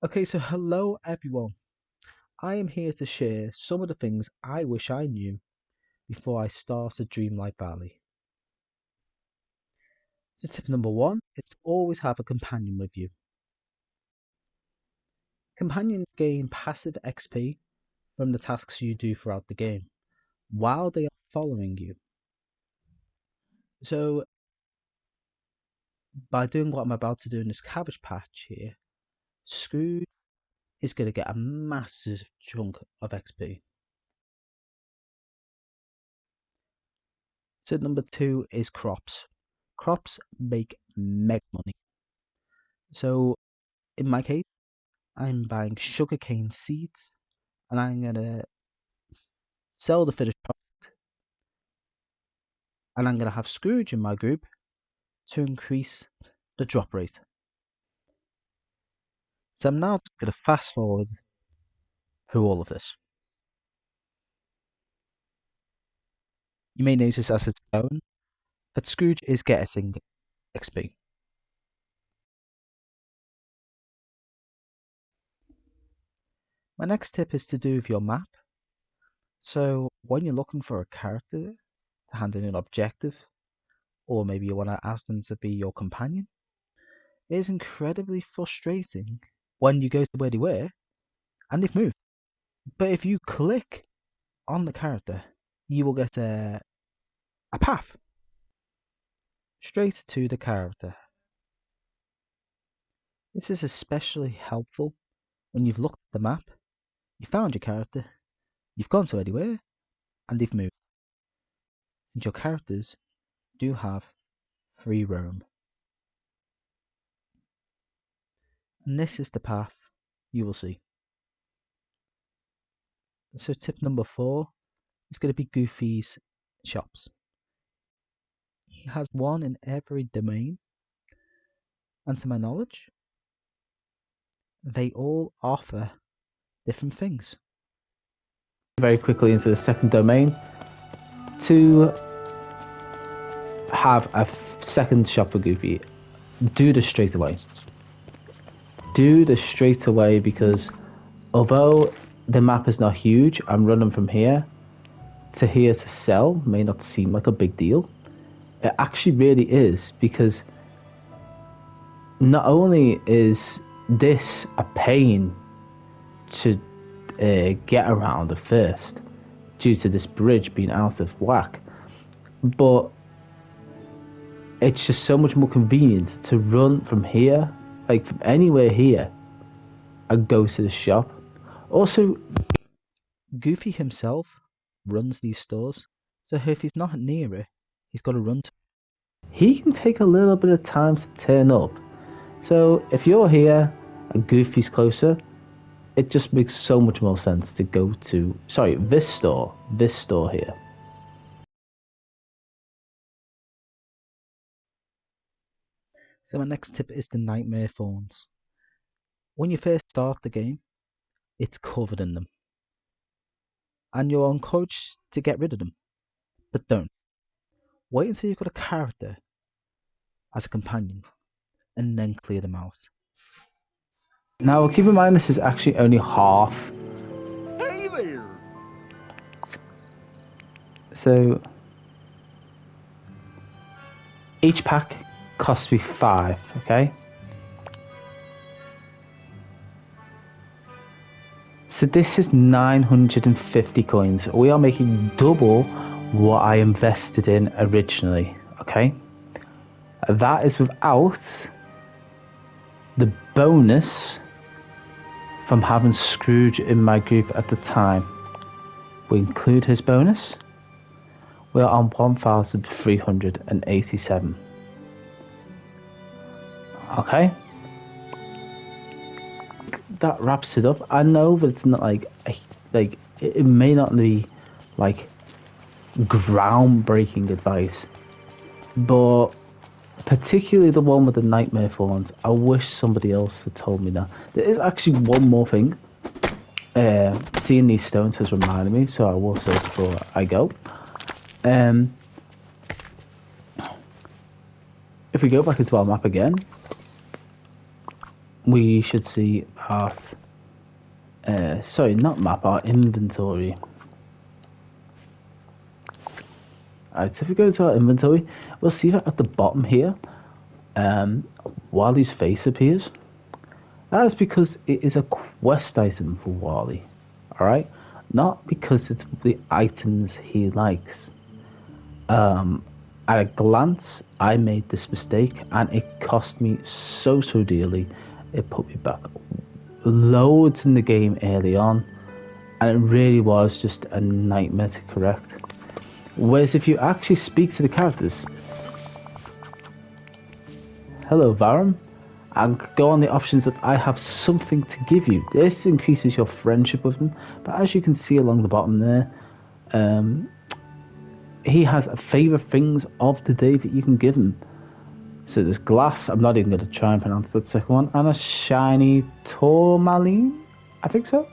Okay, so hello everyone. I am here to share some of the things I wish I knew before I started Dreamlight Valley. So tip number one is to always have a companion with you. Companions gain passive XP from the tasks you do throughout the game while they are following you. So by doing what I'm about to do in this cabbage patch here, Scrooge is going to get a massive chunk of XP. So number two is crops. Crops make mega money. So in my case, I'm buying sugarcane seeds and I'm gonna sell the finished product, and I'm gonna have Scrooge in my group to increase the drop rate. So I'm now gonna fast forward through all of this. You may notice as it's going that Scrooge is getting XP. My next tip is to do with your map. So when you're looking for a character to hand in an objective, or maybe you want to ask them to be your companion, it is incredibly frustrating when you go to where they were and they've moved. But if you click on the character, you will get a path straight to the character. This is especially helpful when you've looked at the map, you found your character, you've gone to anywhere, and they've moved, since your characters do have free roam. And this is the path you will see. So tip number 4 is going to be Goofy's shops. He has one in every domain, and to my knowledge, they all offer different things. Very quickly into the second domain to have a second shop for Goofy. Do this straight away. Do this straight away because although the map is not huge, I'm running from here to sell may not seem like a big deal. It actually really is, because not only is this a pain to get around at first due to this bridge being out of whack, but it's just so much more convenient to run from here, like from anywhere here, and go to the shop. Also, Goofy himself runs these stores, so if he's not near it, he's got to run to. He can take a little bit of time to turn up. So if you're here and Goofy's closer, it just makes so much more sense to go to, this store here. So my next tip is the nightmare thorns. When you first start the game, it's covered in them, and you're encouraged to get rid of them, but don't. Wait until you've got a character as a companion, and then clear them out. Now keep in mind this is actually only half. Hey there! So each pack costs me 5, okay? So this is 950 coins. We are making double what I invested in originally, okay? That is without the bonus from having Scrooge in my group at the time. We include his bonus. We are on 1,387. Okay? That wraps it up. I know that it's not like it may not be like groundbreaking advice, but particularly the one with the nightmare thorns, I wish somebody else had told me that. There is actually one more thing. Seeing these stones has reminded me, so I will say before I go. If we go back into our map again, we should see our sorry, not map, our inventory. Alright, so if we go to our inventory, we'll see that at the bottom here, Wally's face appears. That is because it is a quest item for Wally. Alright? Not because it's the items he likes. At a glance, I made this mistake and it cost me so dearly. It put me back loads in the game early on, and it really was just a nightmare to correct. Whereas if you actually speak to the characters, hello Varum, and go on the options that I have something to give you. This increases your friendship with them, but as you can see along the bottom there, he has favourite things of the day that you can give him. So there's glass, I'm not even going to try and pronounce that second one, and a shiny tourmaline, I think so.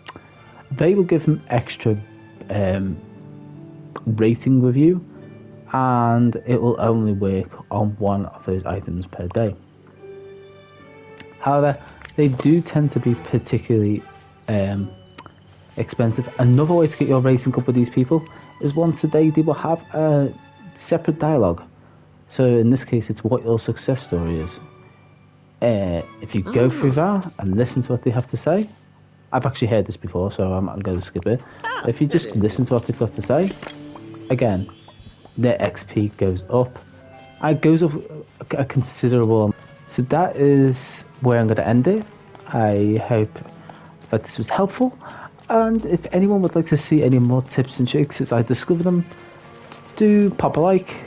They will give him extra rating with you, and it will only work on one of those items per day. However, they do tend to be particularly expensive. Another way to get your rating up with these people is once a day they will have a separate dialogue. So in this case, it's what your success story is. If you go through that and listen to what they have to say, I've actually heard this before, so I'm going to skip it. If you just listen to what they've got to say, again, their XP goes up. It goes up a considerable. So that is where I'm going to end it. I hope that this was helpful. And if anyone would like to see any more tips and tricks as I discover them, do pop a like,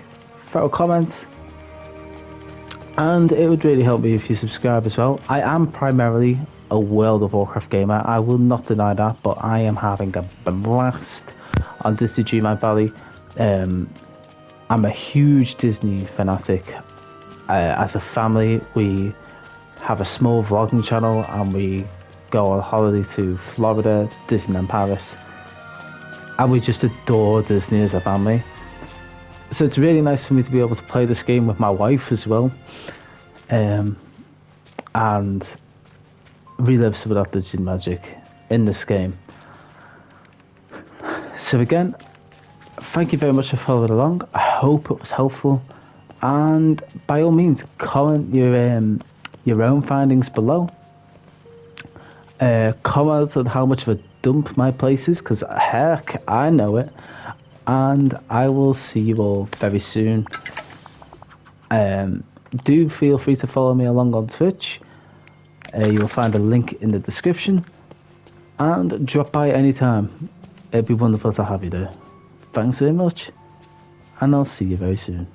throw a comment, and it would really help me if you subscribe as well. I am primarily a World of Warcraft gamer, I will not deny that, but I am having a blast on Disney Dreamlight Valley. I'm a huge Disney fanatic. As a family, we have a small vlogging channel and we go on holiday to Florida, Disneyland Paris, and we just adore Disney as a family. So it's really nice for me to be able to play this game with my wife as well, and relive some of that Disney magic in this game. So again, thank you very much for following along. I hope it was helpful, and by all means comment your own findings below. Comment on how much of a dump my place is, because heck, I know it. And I will see you all very soon. Do feel free to follow me along on Twitch. You will find a link in the description, and drop by anytime. It'd be wonderful to have you there. Thanks very much, and I'll see you very soon.